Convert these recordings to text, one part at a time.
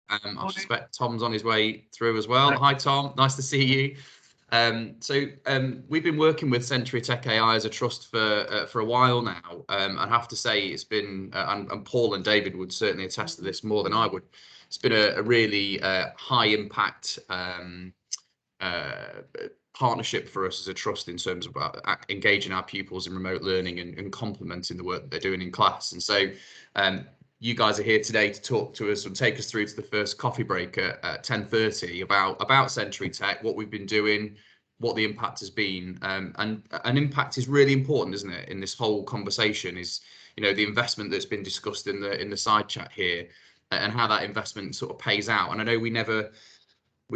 I suspect Tom's on his way through as well. Hi, Tom. Nice to see you. We've been working with Century Tech AI as a trust for a while now. I have to say it's been, and Paul and David would certainly attest to this more than I would. It's been a really high impact partnership for us as a trust in terms of engaging our pupils in remote learning and complementing the work that they're doing in class. And so you guys are here today to talk to us and take us through to the first coffee break at 10:30 about Century Tech, what we've been doing, what the impact has been. And an impact is really important, isn't it, in this whole conversation, is, you know, the investment that's been discussed in the side chat here and how that investment sort of pays out. And I know we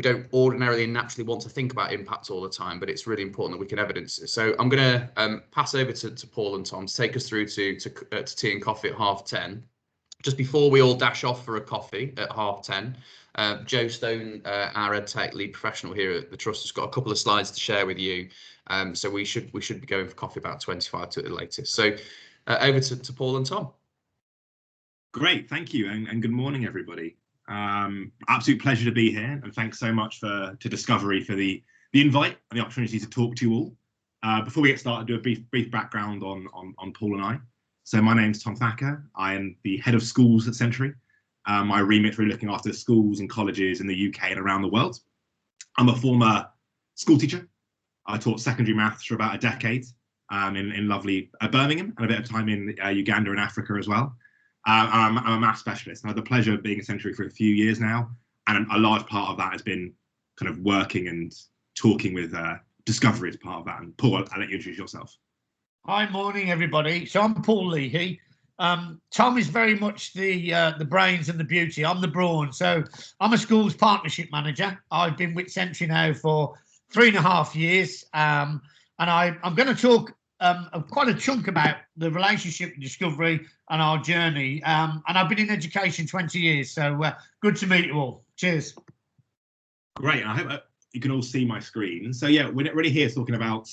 don't ordinarily and naturally want to think about impact all the time, but it's really important that we can evidence it. So I'm going to pass over to Paul and Tom to take us through to tea and coffee at 10:30. Just before we all dash off for a coffee at 10:30, Joe Stone, our EdTech lead professional here at the Trust, has got a couple of slides to share with you. So we should be going for coffee about 25 to the latest. So over to Paul and Tom. Great, thank you, and good morning, everybody. Absolute pleasure to be here, and thanks so much to Discovery for the invite and the opportunity to talk to you all. Before we get started, do a brief background on Paul and I. So my name's Tom Thacker. I am the head of schools at Century. My remit really looking after schools and colleges in the UK and around the world. I'm a former school teacher. I taught secondary maths for about a decade in lovely Birmingham, and a bit of time in Uganda and Africa as well. I'm a maths specialist. I had the pleasure of being at Century for a few years now, and a large part of that has been kind of working and talking with Discovery as part of that. And Paul, I'll let you introduce yourself. Hi, morning, everybody. So I'm Paul Leahy. Tom is very much the brains and the beauty. I'm the brawn. So I'm a schools partnership manager. I've been with Century now for 3.5 years, and I'm going to talk quite a chunk about the relationship with Discovery and our journey. And I've been in education 20 years, so good to meet you all. Cheers. Great. I hope you can all see my screen. So yeah, we're not really here talking about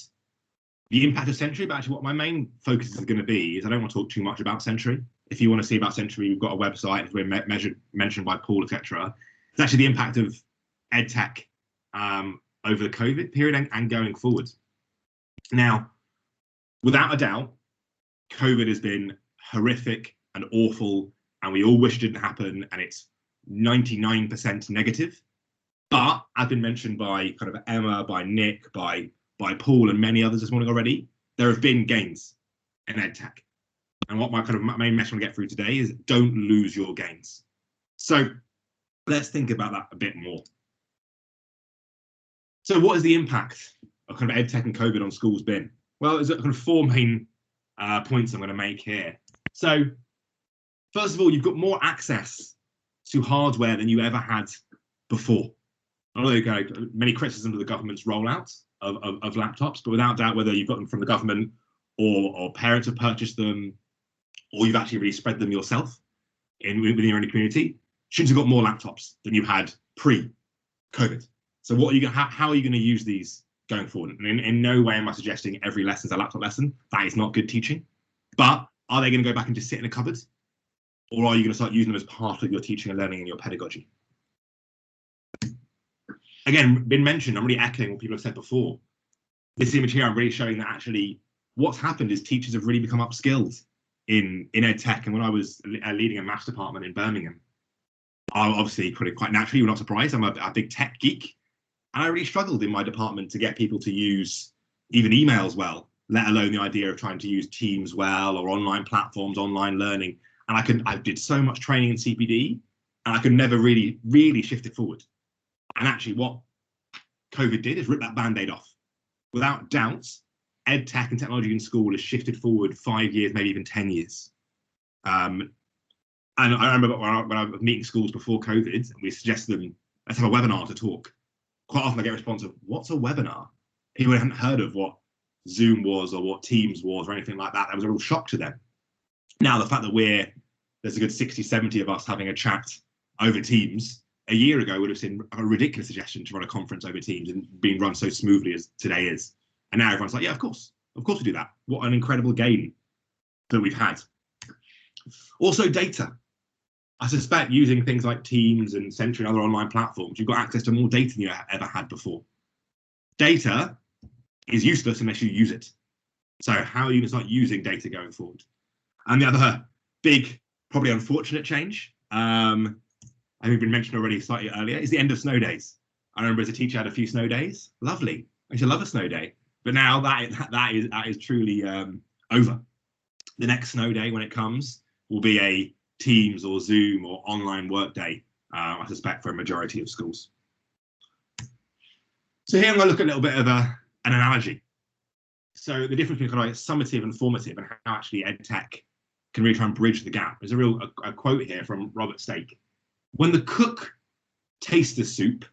the impact of Century, but actually what my main focus is going to be is I don't want to talk too much about Century. If you want to see about Century, we've got a website, it's been mentioned by Paul, etc. It's actually the impact of EdTech over the COVID period and going forward. Now, without a doubt, COVID has been horrific and awful, and we all wish it didn't happen, and it's 99% negative. But as been mentioned by kind of Emma, by Nick, by Paul and many others this morning already, there have been gains in EdTech. And what my main message I want to get through today is don't lose your gains. So let's think about that a bit more. So what is the impact of kind of EdTech and COVID on schools been? Well, there's kind of 4 main points I'm going to make here. So first of all, you've got more access to hardware than you ever had before. I know there are many criticisms of the government's rollout of laptops, but without doubt, whether you've got them from the government or parents have purchased them, or you've actually really spread them yourself within your own community, students have got more laptops than you had pre-COVID. So what are you how are you going to use these going forward? And in no way am I suggesting every lesson's a laptop lesson. That is not good teaching. But are they going to go back and just sit in a cupboard? Or are you going to start using them as part of your teaching and learning and your pedagogy? Again, been mentioned, I'm really echoing what people have said before. This image here, I'm really showing that actually what's happened is teachers have really become upskilled in EdTech. And when I was leading a maths department in Birmingham, I obviously put it quite naturally, you're not surprised, I'm a big tech geek. And I really struggled in my department to get people to use even emails well, let alone the idea of trying to use Teams well or online platforms, online learning. And I did so much training in CPD, and I could never really shift it forward. And actually what COVID did is rip that Band-Aid off. Without doubt, EdTech and technology in school has shifted forward 5 years, maybe even 10 years. And I remember when I was meeting schools before COVID, and we suggested them, let's have a webinar to talk. Quite often I get a response of, what's a webinar? People hadn't heard of what Zoom was or what Teams was or anything like that. That was a real shock to them. Now, the fact that there's a good 60, 70 of us having a chat over Teams a year ago would have seemed a ridiculous suggestion to run a conference over Teams and being run so smoothly as today is. And now everyone's like, yeah, of course we do that. What an incredible gain that we've had. Also data. I suspect using things like Teams and Sentry and other online platforms, you've got access to more data than you ever had before. Data is useless unless you use it. So how are you going to start using data going forward? And the other big, probably unfortunate change, I think we've been mentioned already slightly earlier, is the end of snow days. I remember as a teacher I had a few snow days. Lovely. I used to love a snow day. But now that is truly over. The next snow day, when it comes, will be a Teams or Zoom or online work day, I suspect, for a majority of schools. So here I'm going to look at a little bit of an analogy. So the difference between kind of like summative and formative, and how actually EdTech can really try and bridge the gap. There's a quote here from Robert Stake. When the cook tastes the soup,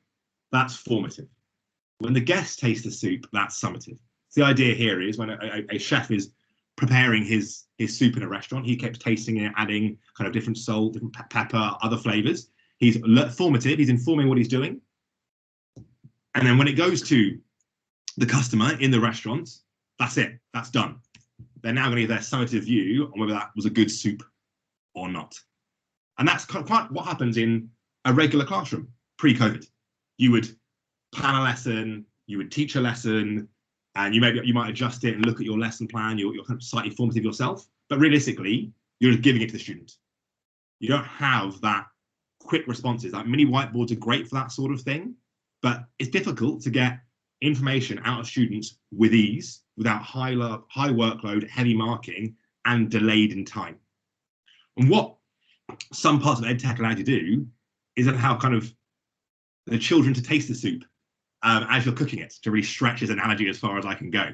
that's formative. When the guest tastes the soup, that's summative. So the idea here is when a chef is preparing his soup in a restaurant, he keeps tasting it, adding kind of different salt, different pepper, other flavors. He's formative, he's informing what he's doing. And then when it goes to the customer in the restaurant, that's it, that's done. They're now going to get their summative view on whether that was a good soup or not. And that's quite what happens in a regular classroom pre-COVID. You would plan a lesson, you would teach a lesson, and you might adjust it and look at your lesson plan. You're kind of slightly formative yourself, but realistically, you're just giving it to the student. You don't have that quick responses. Like mini whiteboards are great for that sort of thing, but it's difficult to get information out of students with ease without high workload, heavy marking, and delayed in time. And what some parts of EdTech allow you to do is allow kind of the children to taste the soup as you're cooking it, to really stretch his analogy as far as I can go.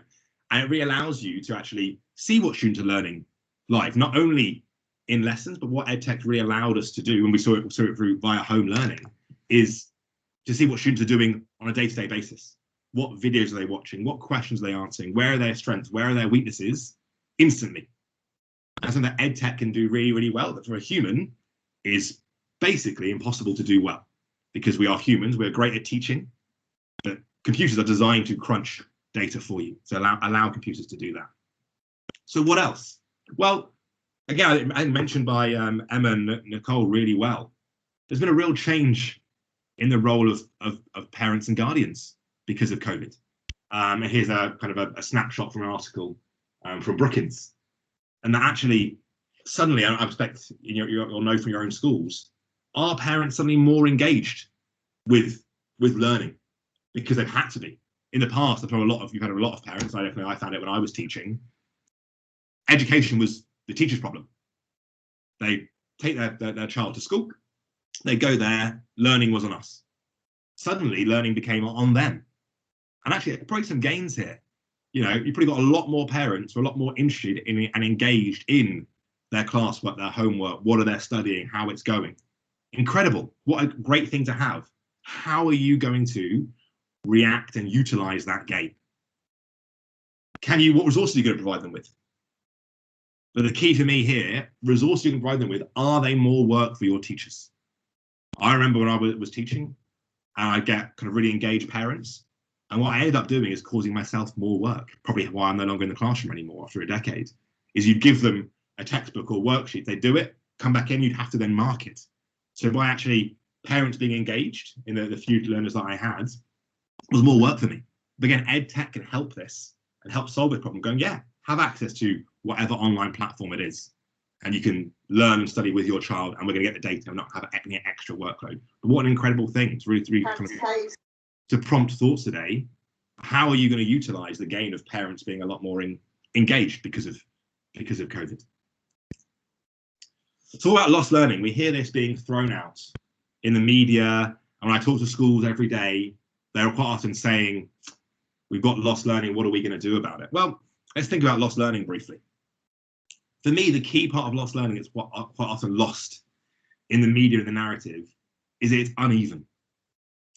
And it really allows you to actually see what students are learning live, not only in lessons, but what EdTech really allowed us to do, and we saw it through via home learning, is to see what students are doing on a day-to-day basis. What videos are they watching? What questions are they answering? Where are their strengths? Where are their weaknesses? Instantly. That's something that EdTech can do really, really well, that for a human is basically impossible to do well, because we are humans, we're great at teaching, but computers are designed to crunch data for you. So allow computers to do that. So what else? Well, again, I mentioned by Emma and Nicole really well, there's been a real change in the role of parents and guardians because of COVID. And here's a kind of a snapshot from an article from Brookings. And that actually, suddenly, I expect you'll know from your own schools, are parents suddenly more engaged with learning because they've had to be? In the past, you've had a lot of parents. I found it when I was teaching. Education was the teacher's problem. They take their child to school, they go there, learning was on us. Suddenly, learning became on them. And actually, probably some gains here. You probably got a lot more parents who are a lot more interested in and engaged in their classwork, their homework, what are they studying, how it's going. Incredible. What a great thing to have. How are you going to react and utilize that gain? What resources are you going to provide them with? But the key for me here, resources you can provide them with, are they more work for your teachers? I remember when I was teaching, and I'd get kind of really engaged parents, and what I ended up doing is causing myself more work, probably why I'm no longer in the classroom anymore after a decade, is you'd give them a textbook or worksheet, they'd do it, come back in, you'd have to then mark it. So by actually parents being engaged in the few learners that I had, was more work for me. But again, EdTech can help this and help solve this problem, going, yeah, have access to whatever online platform it is. And you can learn and study with your child, and we're going to get the data and not have any extra workload. But what an incredible thing to really kind of, to prompt thoughts today. How are you going to utilize the gain of parents being a lot more engaged because of COVID? It's all about lost learning. We hear this being thrown out in the media, and when I talk to schools every day, they're quite often saying, we've got lost learning, what are we going to do about it? Well, let's think about lost learning briefly. For me, the key part of lost learning is what quite often lost in the media and the narrative, is it's uneven.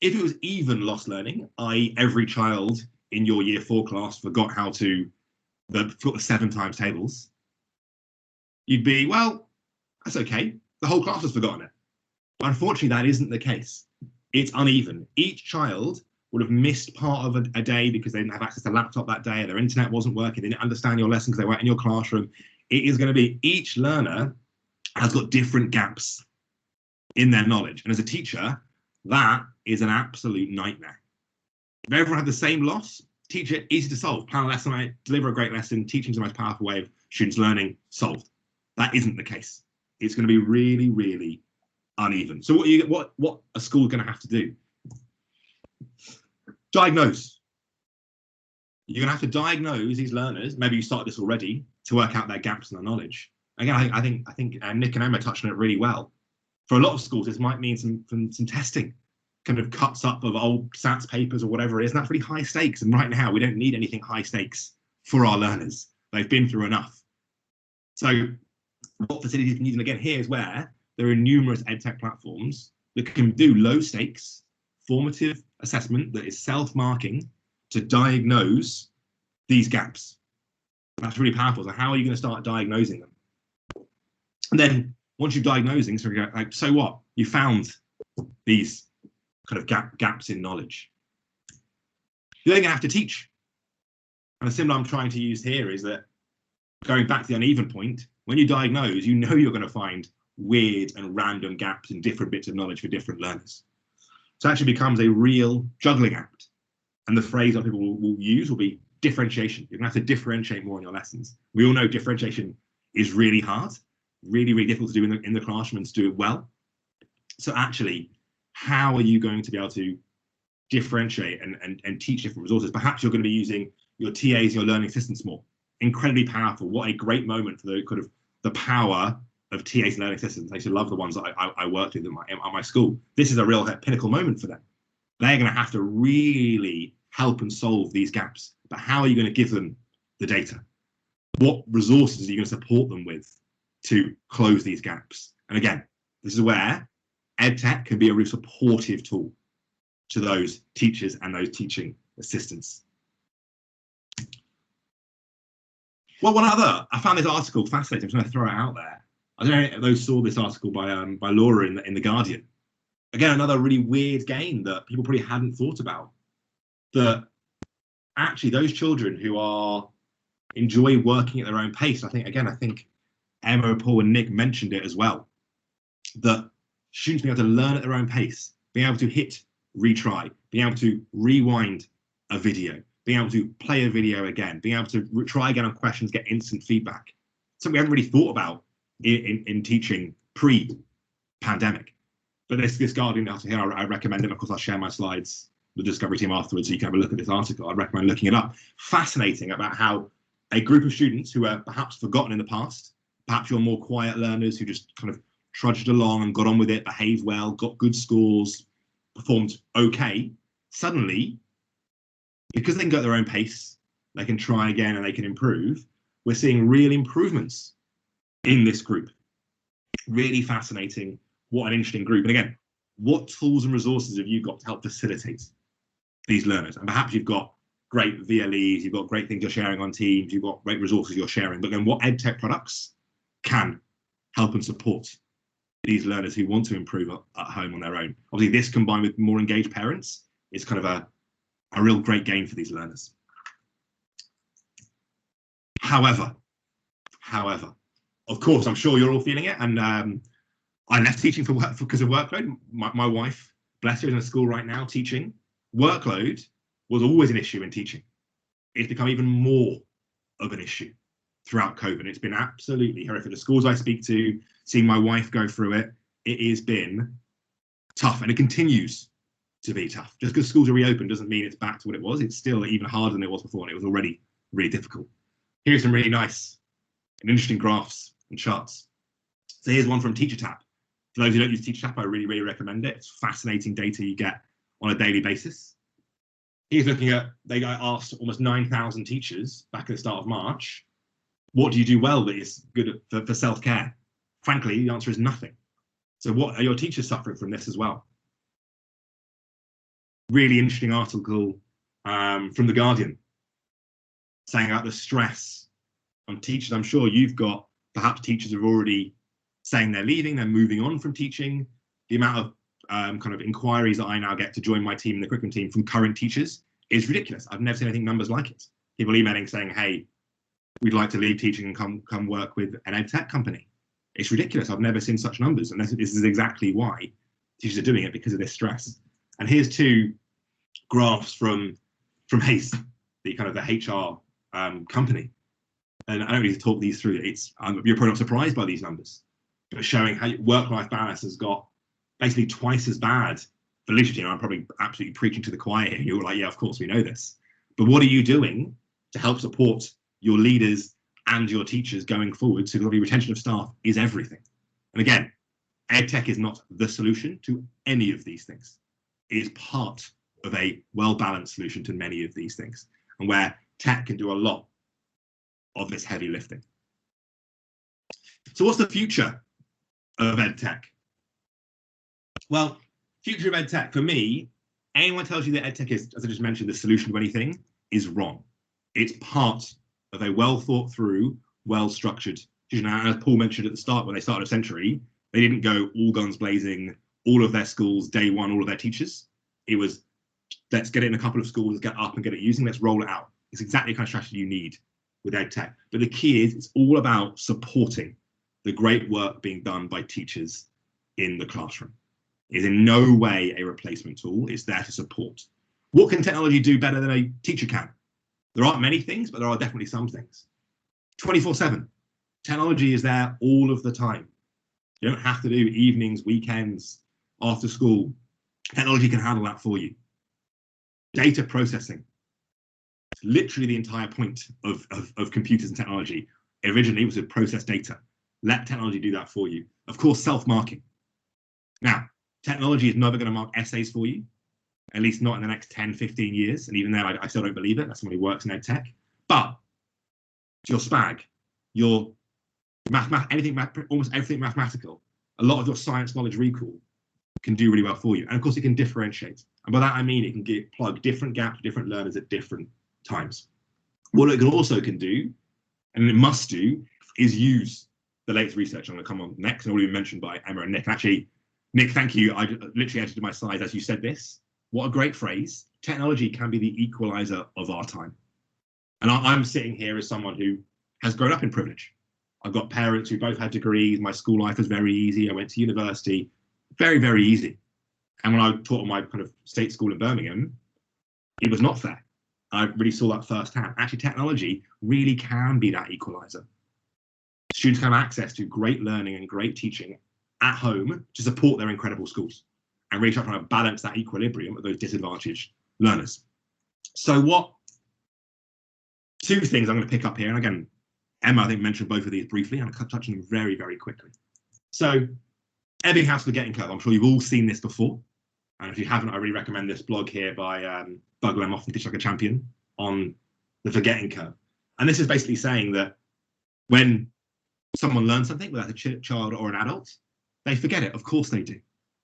If it was even lost learning, i.e. every child in your year 4 class forgot how to forgot the 7 times tables, you'd be, well, that's okay. The whole class has forgotten it. But unfortunately, that isn't the case. It's uneven. Each child would have missed part of a day because they didn't have access to a laptop that day, their internet wasn't working, they didn't understand your lesson because they weren't in your classroom. It is going to be, each learner has got different gaps. in their knowledge. And as a teacher, that is an absolute nightmare. If everyone had the same loss, teacher, easy to solve, plan a lesson out, deliver a great lesson, teaching is the most powerful way of students learning, solved. That isn't the case. It's going to be really, really uneven. So what a school going to have to do? Diagnose. You're going to have to diagnose these learners. Maybe you started this already, to work out their gaps in their knowledge. Again, I think Nick and Emma touched on it really well. For a lot of schools, this might mean some testing, kind of cuts up of old SATs papers or whatever it is. And that's really high stakes. And right now, we don't need anything high stakes for our learners. They've been through enough. So what facilities can use, and again, here's where there are numerous EdTech platforms that can do low stakes, formative assessment that is self-marking to diagnose these gaps. That's really powerful. So how are you going to start diagnosing them? And then once you're diagnosing, so what? You found these kind of gaps in knowledge. You're then going to have to teach. And the symbol I'm trying to use here is that, going back to the uneven point, when you diagnose, you know you're going to find weird and random gaps in different bits of knowledge for different learners. So it actually becomes a real juggling act. And the phrase that people will use will be differentiation. You're going to have to differentiate more in your lessons. We all know differentiation is really hard, really, really difficult to do in the classroom and to do it well. So actually, how are you going to be able to differentiate and teach different resources? Perhaps you're going to be using your TAs, your learning assistants more. Incredibly powerful. What a great moment for the kind of the power of TAs and learning assistants. I used to love the ones that I worked with at my school. This is a real pinnacle moment for them. They're going to have to really help and solve these gaps. But how are you going to give them the data? What resources are you going to support them with to close these gaps? And again, this is where EdTech can be a real supportive tool to those teachers and those teaching assistants. Well, one other, I found this article fascinating. I'm just going to throw it out there. I don't know if those saw this article by Laura in the Guardian. Again, another really weird game that people probably hadn't thought about. That actually those children who enjoy working at their own pace. I think Emma, Paul, and Nick mentioned it as well. That students being able to learn at their own pace, being able to hit retry, being able to rewind a video, being able to play a video again, being able to try again on questions, get instant feedback. Something we haven't really thought about in teaching pre-pandemic. But this Guardian article here, I recommend it. Of course, I'll share my slides with the Discovery team afterwards, so you can have a look at this article. I'd recommend looking it up. Fascinating about how a group of students who were perhaps forgotten in the past, perhaps you're more quiet learners who just kind of trudged along and got on with it, behaved well, got good scores, performed okay, suddenly, because they can go at their own pace, they can try again and they can improve, we're seeing real improvements in this group. Really fascinating. What an interesting group. And again, what tools and resources have you got to help facilitate these learners? And perhaps you've got great VLEs, you've got great things you're sharing on Teams, you've got great resources you're sharing, but then what EdTech products can help and support these learners who want to improve at home on their own? Obviously, this combined with more engaged parents is kind of a real great gain for these learners. However, of course, I'm sure you're all feeling it, and I left teaching because of workload. My wife, bless her, is in a school right now teaching. Workload was always an issue in teaching. It's become even more of an issue throughout COVID. It's been absolutely horrific. The schools I speak to, seeing my wife go through it, it has been tough, and it continues to be tough. Just because schools are reopened doesn't mean it's back to what it was. It's still even harder than it was before, and it was already really difficult. Here's some really nice and interesting graphs and charts. So here's one from TeacherTap. For those who don't use TeacherTap, I really, really recommend it. It's fascinating data you get on a daily basis. He's looking at, they asked almost 9,000 teachers back at the start of March, what do you do well that is good for self-care? Frankly, the answer is nothing. So what are your teachers suffering from this as well? Really interesting article from The Guardian saying about the stress on teachers. I'm sure you've got perhaps teachers who are already saying they're leaving, they're moving on from teaching. The amount of kind of inquiries that I now get to join my team, the curriculum team, from current teachers is ridiculous. I've never seen anything numbers like it. People emailing saying, hey, we'd like to leave teaching and come work with an EdTech company. It's ridiculous. I've never seen such numbers. And this is exactly why teachers are doing it, because of this stress. And here's two graphs from Hays, the kind of the HR company. And I don't need to talk these through. You're probably not surprised by these numbers, but showing how work-life balance has got basically twice as bad for leadership team. I'm probably absolutely preaching to the choir here. You're like, yeah, of course we know this. But what are you doing to help support your leaders and your teachers going forward? So the retention of staff is everything. And again, EdTech is not the solution to any of these things. It is part of a well-balanced solution to many of these things, and where tech can do a lot of this heavy lifting. So what's the future of EdTech? Well, future of EdTech, for me, anyone tells you that EdTech is, as I just mentioned, the solution to anything is wrong. It's part of a well thought through, well structured. As Paul mentioned at the start, when they started a century, they didn't go all guns blazing, all of their schools, day one, all of their teachers. It was, let's get it in a couple of schools, get up and get it using, let's roll it out. It's exactly the kind of strategy you need with EdTech. But the key is it's all about supporting the great work being done by teachers in the classroom. It is in no way a replacement tool. It's there to support. What can technology do better than a teacher can? There aren't many things, but there are definitely some things. 24/7. Technology is there all of the time. You don't have to do evenings, weekends, after school. Technology can handle that for you. Data processing. It's literally the entire point of computers and technology. Originally, was to process data. Let technology do that for you. Of course, self-marking. Now, technology is never going to mark essays for you, at least not in the next 10, 15 years. And even then, I still don't believe it. That's somebody who works in EdTech. But your SPAG, your almost everything mathematical, a lot of your science knowledge recall can do really well for you. And of course, it can differentiate. And by that, I mean it can plug different gaps, different learners at different times. What it also can do, and it must do, is use the latest research. I'm going to come on next, and already been mentioned by Emma and Nick. Actually, Nick, thank you. I literally edited my slides as you said this. What a great phrase. Technology can be the equalizer of our time. And I'm sitting here as someone who has grown up in privilege. I've got parents who both had degrees. My school life was very easy. I went to university, very, very easy. And when I taught at my kind of state school in Birmingham, it was not fair. I really saw that firsthand. Actually, technology really can be that equalizer. Students can have access to great learning and great teaching at home to support their incredible schools, and really trying to balance that equilibrium of those disadvantaged learners. So two things I'm going to pick up here, and again, Emma, I think, mentioned both of these briefly, and I'll touch on them very, very quickly. So Ebbinghaus forgetting curve. I'm sure you've all seen this before. And if you haven't, I really recommend this blog here by Doug Lemoff from Teach Like a Champion on the forgetting curve. And this is basically saying that when someone learns something, whether it's a child or an adult, they forget it. Of course they do.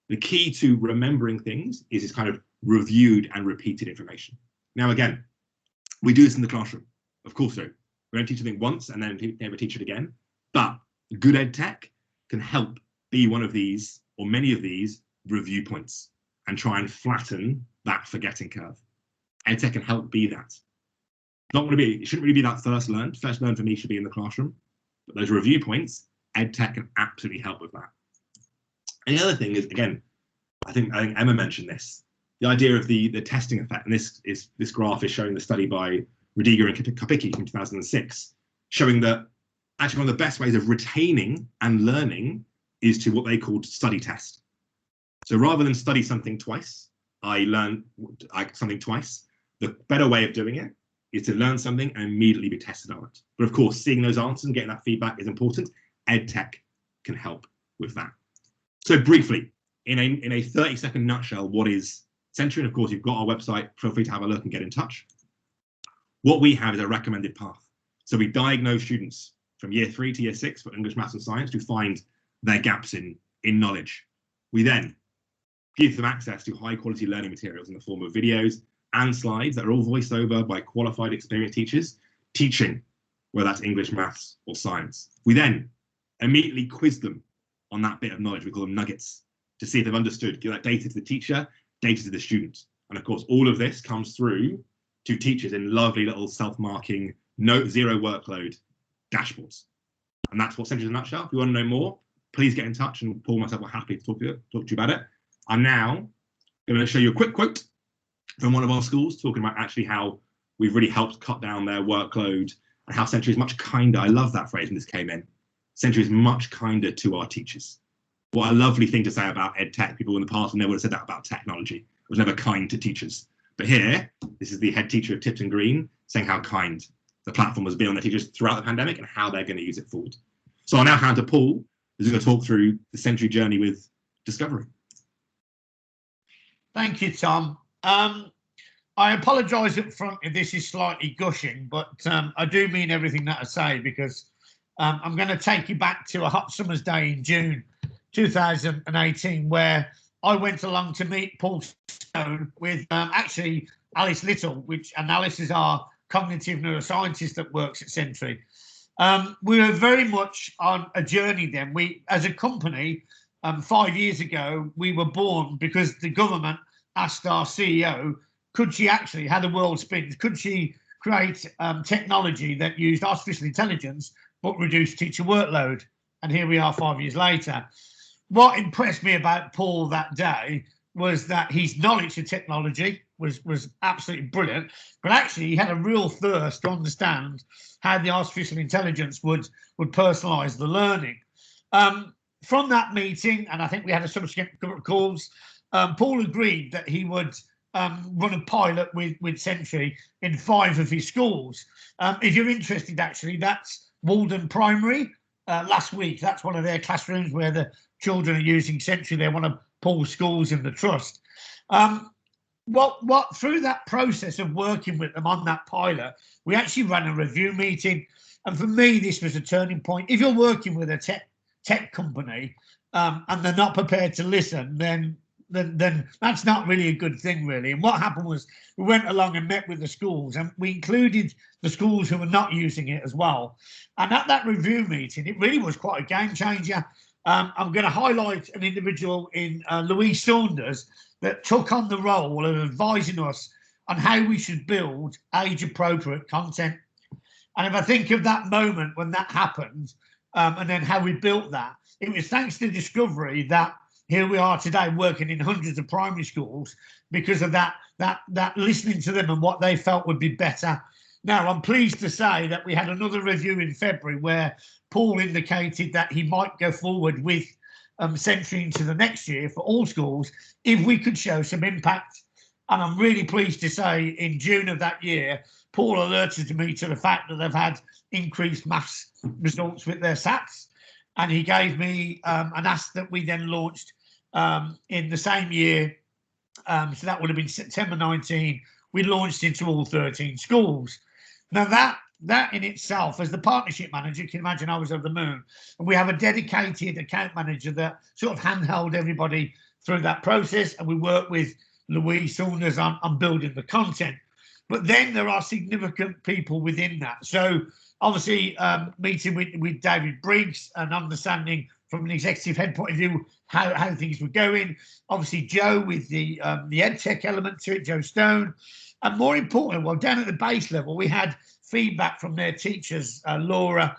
The key to remembering things is this kind of reviewed and repeated information. Now, again, we do this in the classroom. Of course so. We don't teach something once and then never teach it again. But good EdTech can help be one of these, or many of these, review points and try and flatten that forgetting curve. EdTech can help be that. It shouldn't really be that first learn. First learn for me should be in the classroom. But those review points, EdTech can absolutely help with that. And the other thing is, again, I think Emma mentioned this, the idea of the testing effect. And this graph is showing the study by Rudiger and Kapicki from 2006, showing that actually one of the best ways of retaining and learning is to what they called study test. So rather than study something twice, I learn something twice. The better way of doing it is to learn something and immediately be tested on it. But of course, seeing those answers and getting that feedback is important. EdTech can help with that. So briefly, in a 30-second nutshell, what is Century? And of course, you've got our website. Feel free to have a look and get in touch. What we have is a recommended path. So we diagnose students from year 3 to year 6 for English, Maths and Science to find their gaps in knowledge. We then give them access to high quality learning materials in the form of videos and slides that are all voiced over by qualified experienced teachers teaching, whether that's English, Maths or Science. We then immediately quiz them on that bit of knowledge. We call them nuggets to see if they've understood. Give that data to the teacher, data to the student. And of course, all of this comes through to teachers in lovely little self-marking, zero workload dashboards. And that's what Sentry is in a nutshell. If you want to know more, please get in touch, and Paul and myself are happy to talk to you about it. I'm now going to show you a quick quote from one of our schools talking about actually how we've really helped cut down their workload and how Sentry is much kinder. I love that phrase when this came in. Sentry is much kinder to our teachers. What a lovely thing to say about EdTech. People in the past never would have said that about technology. It was never kind to teachers. But here, this is the head teacher of Tipton Green saying how kind the platform has been on their teachers throughout the pandemic and how they're going to use it forward. So I'll now hand to Paul, who's going to talk through the Sentry journey with Discovery. Thank you, Tom. I apologise up front if this is slightly gushing, but I do mean everything that I say, because I'm going to take you back to a hot summer's day in June 2018, where I went along to meet Paul Stone with actually Alice Little, and Alice is our cognitive neuroscientist that works at Sentry. We were very much on a journey then. We, as a company, 5 years ago, we were born because the government asked our CEO, could she actually, how the world spins, could she create technology that used artificial intelligence but reduced teacher workload? And here we are 5 years later. What impressed me about Paul that day was that his knowledge of technology was absolutely brilliant, but actually he had a real thirst to understand how the artificial intelligence would personalise the learning. From that meeting, and I think we had a subsequent couple of calls, Paul agreed that he would run a pilot with Sentry in 5 of his schools. If you're interested, actually, that's Walden Primary. Last week, that's one of their classrooms where the children are using Sentry. They're one of Paul's schools in the trust. What through that process of working with them on that pilot, we actually ran a review meeting, and for me, this was a turning point. If you're working with a tech company and they're not prepared to listen, then that's not really a good thing, really. And what happened was we went along and met with the schools, and we included the schools who were not using it as well. And at that review meeting, it really was quite a game changer. I'm going to highlight an individual in Louise Saunders that took on the role of advising us on how we should build age-appropriate content. And if I think of that moment when that happened, and then how we built that, it was thanks to Discovery that here we are today working in hundreds of primary schools because of that listening to them and what they felt would be better. Now, I'm pleased to say that we had another review in February where Paul indicated that he might go forward with Sentry into the next year for all schools if we could show some impact. And I'm really pleased to say in June of that year, Paul alerted me to the fact that they've had increased maths results with their SATs. And he gave me an ask that we then launched in the same year. So that would have been September 19. We launched into all 13 schools. Now that in itself, as the partnership manager, you can imagine I was over the moon. And we have a dedicated account manager that sort of handheld everybody through that process. And we work with Louise Saunders on building the content. But then there are significant people within that. So obviously meeting with David Briggs and understanding from an executive head point of view how things were going. Obviously Joe with the EdTech element to it, Joe Stone. And more importantly, well, down at the base level, we had feedback from their teachers, Laura,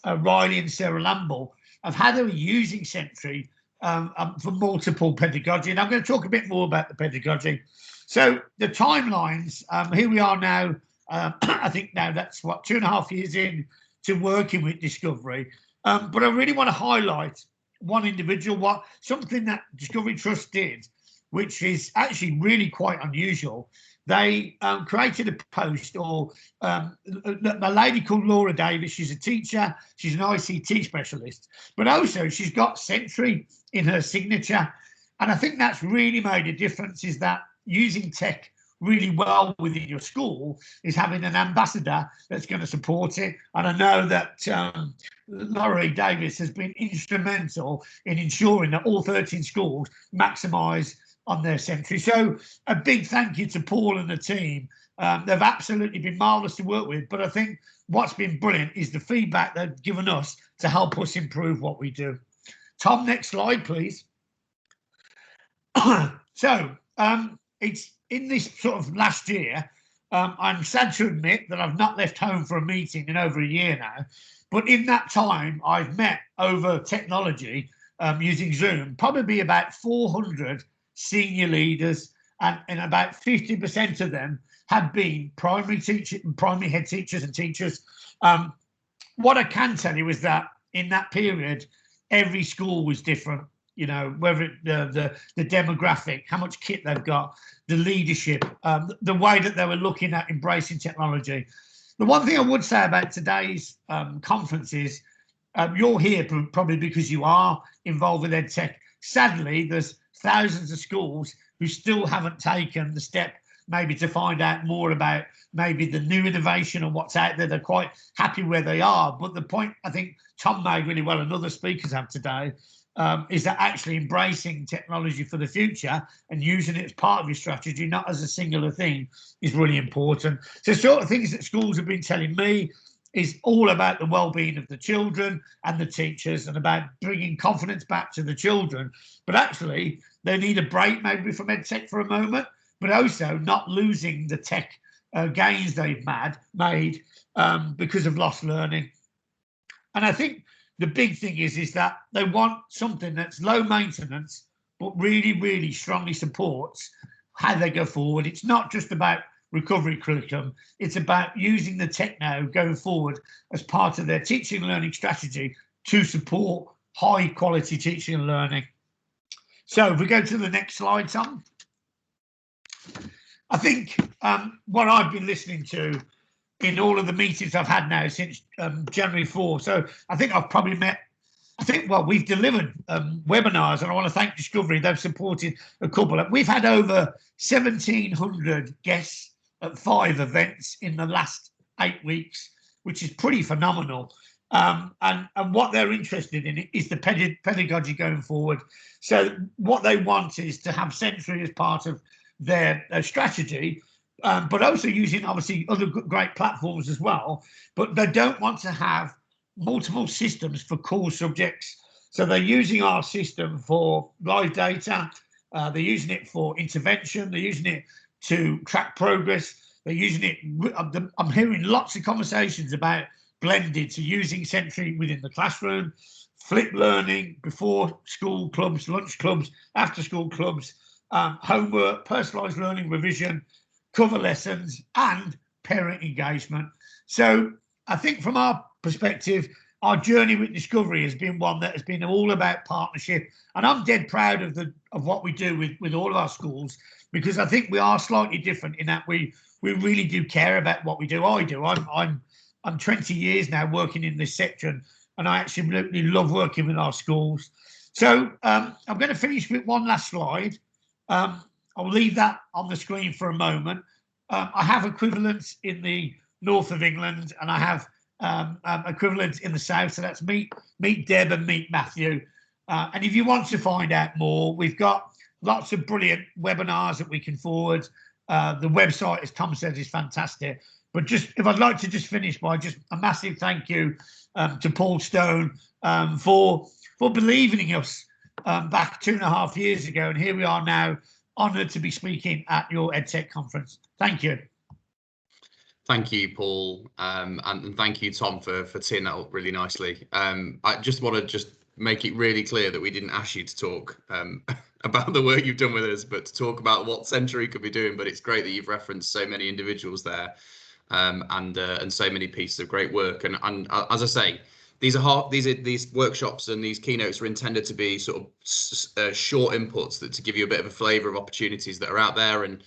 Riley and Sarah Lamble, of how they were using Sentry for multiple pedagogy. And I'm going to talk a bit more about the pedagogy. So the timelines, here we are now, I think now that's what, 2.5 years in to working with Discovery. But I really want to highlight one individual, something that Discovery Trust did, which is actually really quite unusual. They created a post, or a lady called Laura Davis. She's a teacher. She's an ICT specialist, but also she's got Sentry in her signature. And I think that's really made a difference, is that using tech really well within your school is having an ambassador that's going to support it. And I know that Laura Davis has been instrumental in ensuring that all 13 schools maximise on their Sentry. So a big thank you to Paul and the team. They've absolutely been marvellous to work with, but I think what's been brilliant is the feedback they've given us to help us improve what we do. Tom, next slide, please. So it's in this sort of last year, I'm sad to admit that I've not left home for a meeting in over a year now. But in that time, I've met over technology using Zoom, probably about 400 senior leaders, and about 50% of them have been primary head teachers and teachers. What I can tell you is that in that period, every school was different. You know, whether the demographic, how much kit they've got, the leadership, the way that they were looking at embracing technology. The one thing I would say about today's conference is you're here probably because you are involved with EdTech. Sadly, there's thousands of schools who still haven't taken the step maybe to find out more about maybe the new innovation and what's out there. They're quite happy where they are. But the point I think Tom made really well and other speakers have today is that actually embracing technology for the future and using it as part of your strategy, not as a singular thing, is really important. So sort of things that schools have been telling me is all about the well-being of the children and the teachers and about bringing confidence back to the children. But actually, they need a break maybe from EdTech for a moment, but also not losing the tech gains they've made because of lost learning. And I think the big thing is that they want something that's low maintenance, but really, really strongly supports how they go forward. It's not just about recovery curriculum. It's about using the tech now going forward as part of their teaching and learning strategy to support high quality teaching and learning. So if we go to the next slide, Tom. I think what I've been listening to in all of the meetings I've had now since January 4. So I think I've probably met, well, we've delivered webinars, and I want to thank Discovery. They've supported a couple. We've had over 1,700 guests at 5 events in the last 8 weeks, which is pretty phenomenal. And what they're interested in is the pedagogy going forward. So what they want is to have Century as part of their strategy, but also using obviously other great platforms as well. But they don't want to have multiple systems for core subjects. So they're using our system for live data. They're using it for intervention. They're using it to track progress. They're using it. I'm hearing lots of conversations about blended, so using Century within the classroom, flipped learning, before school clubs, lunch clubs, after school clubs, homework, personalised learning, revision, cover lessons, and parent engagement. So I think from our perspective, our journey with Discovery has been one that has been all about partnership, and I'm dead proud of what we do with all of our schools, because I think we are slightly different in that we really do care about what we do. I'm 20 years now working in this sector, and I absolutely love working with our schools. So I'm going to finish with one last slide. I'll leave that on the screen for a moment. I have equivalents in the north of England, and I have equivalents in the south. So that's meet Deb and meet Matthew. And if you want to find out more, we've got lots of brilliant webinars that we can forward. The website, as Tom says, is fantastic. But just if I'd like to just finish by just a massive thank you to Paul Stone for believing in us back 2.5 years ago, and here we are now, honoured to be speaking at your EdTech conference. Thank you. Thank you, Paul, and thank you, Tom, for teeing that up really nicely. I just want to make it really clear that we didn't ask you to talk about the work you've done with us, but to talk about what Century could be doing. But it's great that you've referenced so many individuals there. And so many pieces of great work, and as I say, these workshops and these keynotes are intended to be sort of short inputs to give you a bit of a flavour of opportunities that are out there. And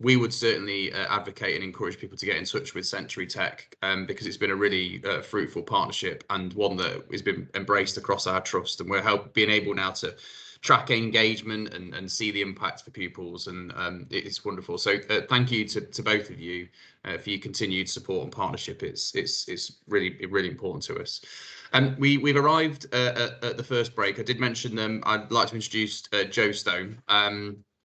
we would certainly advocate and encourage people to get in touch with Century Tech because it's been a really fruitful partnership, and one that has been embraced across our trust, and we're being able now to track engagement and see the impact for pupils, and it's wonderful. So thank you to both of you for your continued support and partnership. It's really important to us. And we've arrived at the first break. I did mention them. I'd like to introduce Joe Stone.